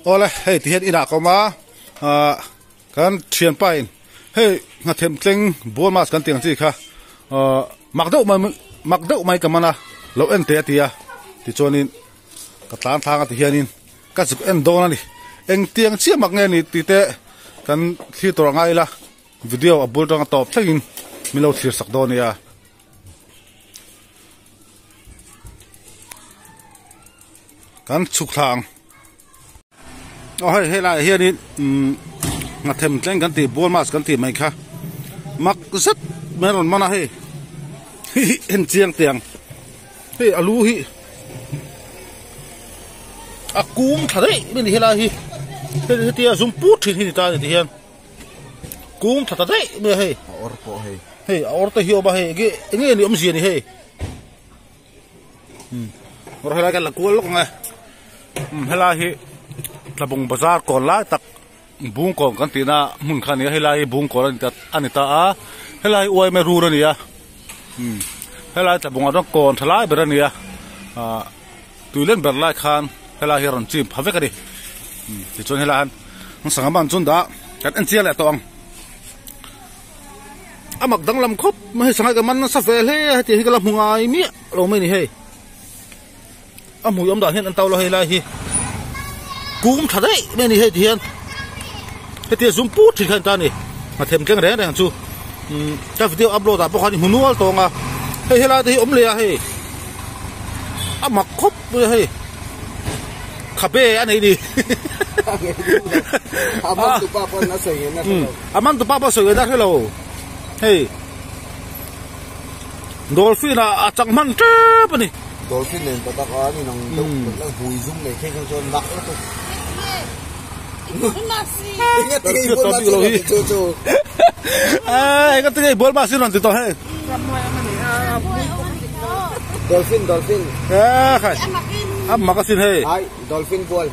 Ole hey ti het ina koma kan thian pain hey nga them tleng bol mas kan tiang chi kha makdau mai kamana lo en te atia ti chonin ka tlan thang ati hianin ka chuk en dona ni eng tiang chi mak nge ni ti te kan thi tor ngai la video abul tang top thlengin milo thir sak don ya kan chuk thang hey la hianin nga them tleng kan ti bol mas kan ti mai kha mak zat meron mana he en chiang tiang he alu hi akum thare ben hela hi he tia zum put thi ta ti hian kum thare me he or po he or ta hiyo ba he ge nge ni om zi ni he or hela kan la kul lok nga hela hi tlabong bazar kon la tak bung kon kan tina mun khan ya hela hi bung kon anita a hela hi oi me ru ra ni ya hela tlabong adon kon thlai ber ni ya tuilen ber lai khan hela hi ron chim phave ka ri ti chon hela han sangaman chun da kan an chia la tong amak dang lam khop ma he sangai ka man sa fel he ti hi ka lam hungai mi lo mai ni he amu yom da hen an taw lo hela hi kum thadai me ni he hian he ti zum pu thi khan ta ni ma them tleng re rang chu ta video upload a pokhan hunual tonga he hela ti om le a he amak khop me he khabe anei ni aman tu pa pon na soi na aman tu pa pa soi da hello hey dolphin a changman te pani dolphin nen ta ka ni nang do la hui zum le khe kan chon nak to ingat ni bol masi chu ingat ni bol masi non ti to he dolphin khai am makasin he ai dolphin bol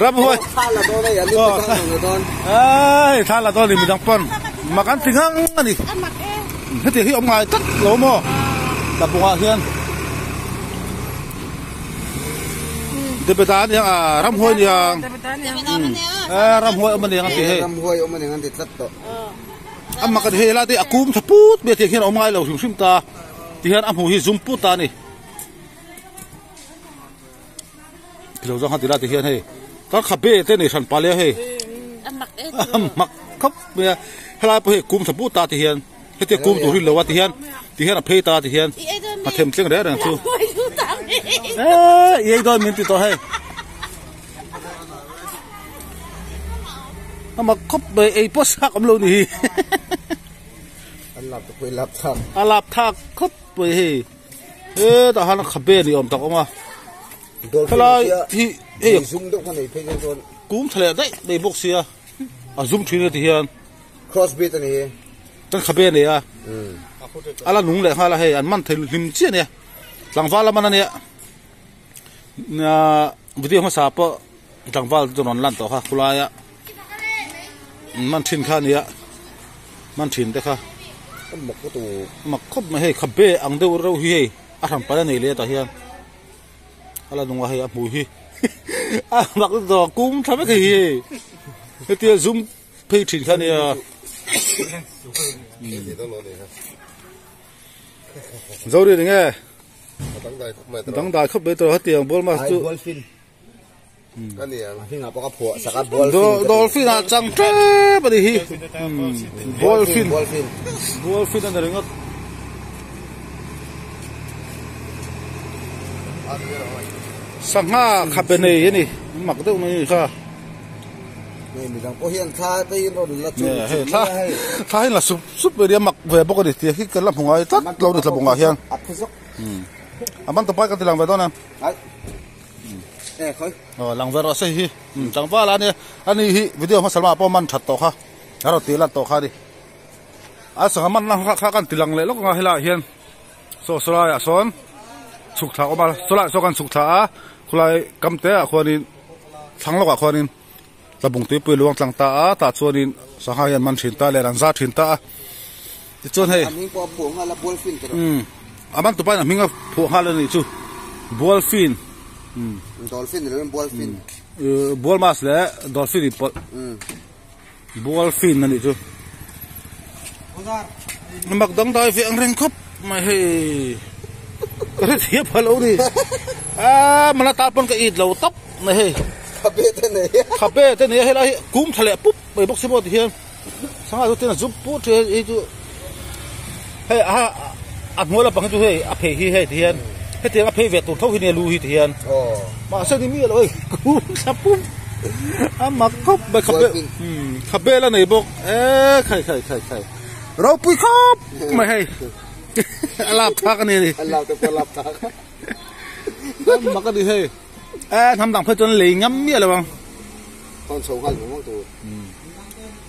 ram hoi thala do na ya ni ta no don ai thala do ni mi dang pon makan tingang ani he ti hi om ngai tak lo mo ta bunga hian de betan yang ram hoi yang ram hoi om ni yang ti he ram hoi om ni ngan ti tat to am makan he la ti akum thaput be ti hian om ngai lo sim ta ti hian am hu hi zum pu ta ni lo jong ha ti la ti hian he ka khabe te ni san pale he mak khop me hala po he kum thapu ta ti hian he te kum tu ri lo wa ti hian a phei ta ti hian a them tleng re rang chu ye do min ti to he amak khop be ei po sak am lo ni alap to lap tham alap thak khop be he ta han khabe ni om tak oma dolphin hi zoom do kan ei phe jon kum thle dai be bok sia a zoom thine ti hian crossbit ani tan khabe ne ya ala nung le hala he an man thel him chi ne langwala man ne na video ma sa po langwal jonon lan to kha khulaya man thin kha ne ya man thin de kha mak ko tu mak khop ma he khabe ang de ro hi he a thang pa ne le ta hian ala nung wa he a mu hi a mak do kum tha me hi he ti zoom phe thin kha ne ya dấu đi nghe đắng đài khắp bây giờ hết tiền bol mà chú dolphin cái này khi nào có phụa sạc dolphin à chẳng thế bà đi hi dolphin anh đừng ngất sang ha khắp bên này này mặc đâu này sao này mình đang có hiện tha tây rồi là tha là súp về mặc về bốc đi thì cái làm hùng ấy tắt lâu được là bùng ngà hiền bạn tập cái làm về đó nè làm về rồi xây chẳng phải là anh ấy video mà xem mà bao man thật to ha rồi tiền là to ha đi sáng man là khác cái tiền lệ lúc ngà hay là hiền so lại son sụt thảo mà so lại soกันsụt thảo lại cầm té à khoan đi thắng lúc à khoan đi ta bung te pui luang tlang ta ta chuanin sahayan man thin ta le ran za thin ta ti chon he amin ko puang ala dolphin to aman tu pa na minga phu hala ni chu dolphin dolphin rồi ball fin ball mas le dolphin ipol ball fin nani chu mak dang dai ve ang reng khop mai he cái thiệp hello đi mà ta pon cái ít lâu tóc này khắp bê thế này hay là cúm thềปุ๊บไปบกสิบทีsáng ngày tôi là giúp bút thì chú hay mua là bằng chú hay phê hi hay thì hay tiền phê về tụt thâu hi này lui thì mà sao đi mía rồi cúm sắpปุ๊บmà khắp bê là này bốc khai rau pui khóc mày hay lạp thác cái này đi lạp thác mà cái gì hayทำต่างเพื่อจนเหลี่ยงเมียเลยบ้างตอนโชว์กันผมตัว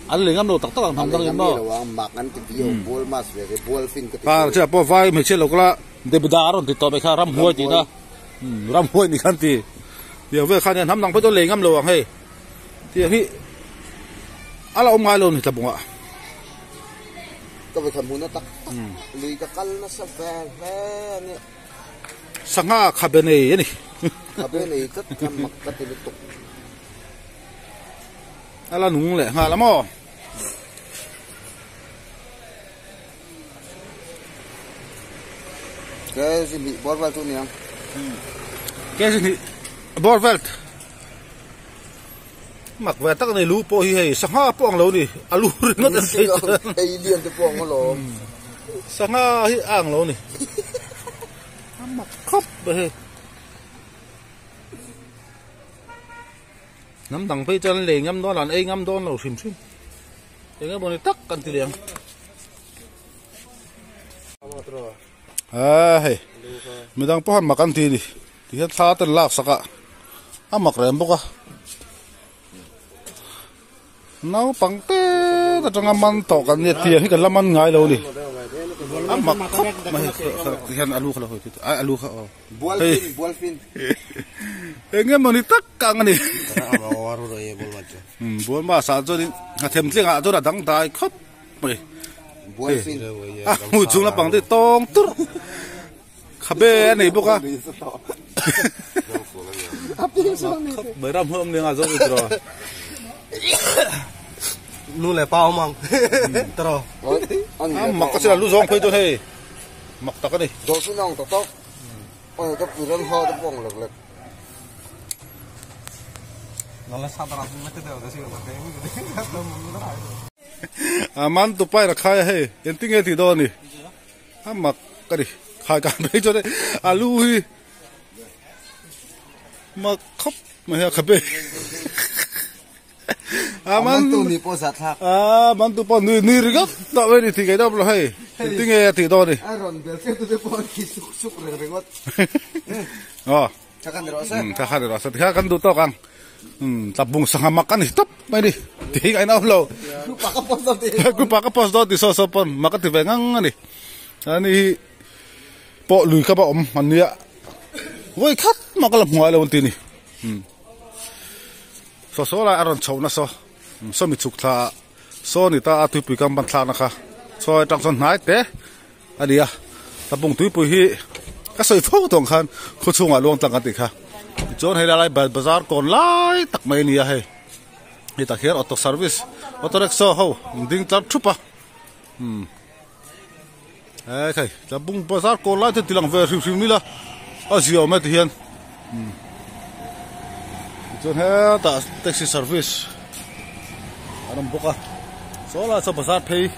อันเหลี่ยงโดตักต้องทำตั้งยังบ่หมักนั้นติดอยู่บอลมาสเลยบอลฟินก็ติดเจ้าพอไฟไม่เชื่อเราก็ละเดบิดาร์ติดต่อไปข้ารำห้วยจีนะรำห้วยนี่กันทีเดี๋ยวเพื่อข้าเนี่ยทำต่างเพื่อจนเหลี่ยงเลยให้ที่พี่อะไรอมไงเลยนี่จะบอกว่าก็ไปทำบุญนะตักลุยกับกันนะสักแฟนเนี่ยสังหาขับเบนี่นี่ขับเบนี่ก็ทำหมักกติลุตุกอะไรหนุ่งแหละฮะละมั้งแกสิมีบอลวัลตัวนี้แกสิมีบอลวัลหมักแวดตั้งในรูปโป้ให้สังหาป้องเราดิอาลูริงก็จะใส่ไอเลียนจะป้องเขาหรอสังหาที่อ่างเรานี่หมักครบไปน้ำดังไปจนเหลงย้ำโดนหลานเองย้ำโดนเราชิมเองก็บนตักกันทีเดียวเฮ้ยไม่ต้องป้อนมากันทีดิที่ท่าเป็นลากสักอะหมักแรงบุกอะน้าปังเต้แต่จังมันต่อกันเนี่ยเตียให้กันละมันง่ายเราดิหมักครบไม่ที่ท่านอาลูเขาเลยอาลูเขาบอลฟินเองมันนี่ตักกังนี่บอลมาสาจุดนี้เทมเสียงจุดดังตายครับไปบอลฟินหูจุงละปังเต้ตองตุ๊ดขับเบ้นี่บุกอะเบอร์รำเพิ่มเนี่ยอาจจะตัวนู่นแหละเปล่ามั่งตัวหมักก็จะรู้สองคนตัวเฮ้หมักตะกันนี่โดนพี่น้องตะต๊อกก็คือเรื่องห่อตะป้องเล็กนั่นแหละสัตว์รักไม่ได้เอาแต่สิ่งนั้นมันตัวไปราคาเฮ้ยันติ้งเอติโดนี่หมักกันดิขายกันไปจนได้อาลูฮีหมักครบไม่ให้ขับไปมันตัวนี้พอสัตว์ทักมันตัวพอนี่รึก็ต่อไปนี่ที่ไงต้องเราให้ติ้งเอติโดนี่รอนเบลเซ่ตัวเดียวพอคิดสุกเลยก็อ๋อถ้ากันเดี๋ยวสิถ้ากันเดี๋ยวสิถ้ากันดูต่อกันตับบุงสังหามักกันนี่ตับไม่ดิที่ไงน้องเรากูปากกระป๋องตัวนี้กูปากกระป๋องตัวที่โซปนมักกันที่แบงงันนี่อันนี้ปอลุยกับอมอันนี้เว้ยคัดมักกันละหัวเลยวันที่นี่โซละอารมณ์ชาวนะโซมิชุกท่าโซนี่ตาตุยปุยกันบันทานะคะโซจังสนหายเตะอันนี้ตับบุงตุยปุยฮีก็สวยฟูตรงขันคุชงอ่ะลวงตังกันติค่ะจนให้อะไรบาซาร์ก่อนไล่ตักไม่นี่ให้นี่ตักเฮียออโต้เซอร์วิสออโต้เร็กโซ่เขาดิ้งจับชุบปะใช่ตับบุงบาซาร์ก่อนไล่ที่ติลังเวอร์ฟิวนี่ละอาเซียไม่ที่เห็นจนให้ตักแท็กซี่เซอร์วิสอันนั้นบุกอ่ะโซล่าสบาซาร์เพย์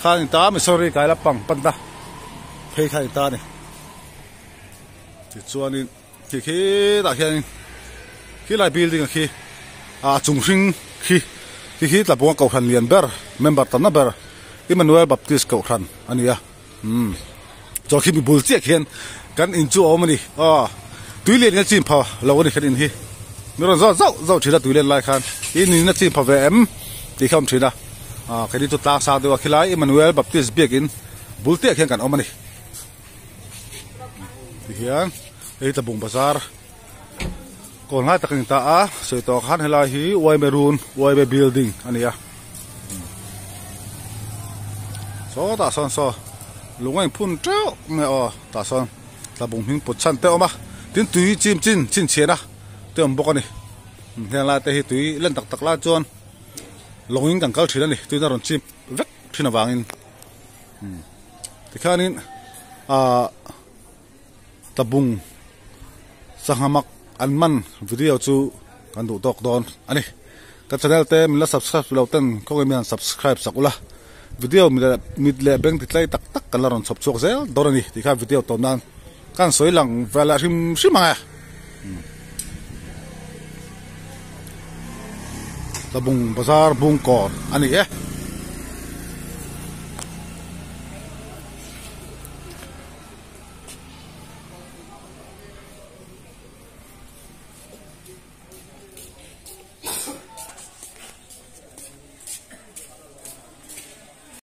ข้างตาไม่สอรี่กายละปังปันตาเพย์ข้างตาเนี่ยที่ส่วนนี้ขี้ตาเขียนขี้ลายบิลดิ้งขี้จุงซิงขี้ตาบัวเก่าขันเลียนเบอร์เมมเบอร์ตันนับเบอร์อิมานเวลบัพติสเก่าขันอันนี้จอขี้มีบุลเจียเขียนกันอินจูเอามันดิตุยเลียนกันจีนพอเราวันนี้ขันอินฮีมีรอนเจ้าชีดตุยเลียนลายขันอินนี่นัดจีนพอเวมที่เขาชีดแค่นี้ตัวตาสาดีว่าขี้ลายอิมานเวลบัพติสเบียกินบุลเจียเขียนกันเอามันดิเขียนไอ้ตะบุงบาซาร์ก่อนหน้าตะกินตาสวยต่อขันให้ลายฮีไวเบรูนไวเบบิลดิ้งอันนี้โซตาซอนลุงไอ้พุ่นเจ้าไม่ตาซอนตะบุงหิงปุดชันเตอมา tin tui chim chin chena te om bokani heng la te hi tui len tak la chuan longin kang kal thina ni tui na ron chim vek thina wangin tikhanin tabung sahamak anman video chu kan du tok don ani ka channel te min la subscribe lo ten ko mian subscribe sakula video mid le beng titlai tak kan la ron chop chok zel dorani tikha video to nan kan soilang vala rim simanga tabung bazar bung kor ani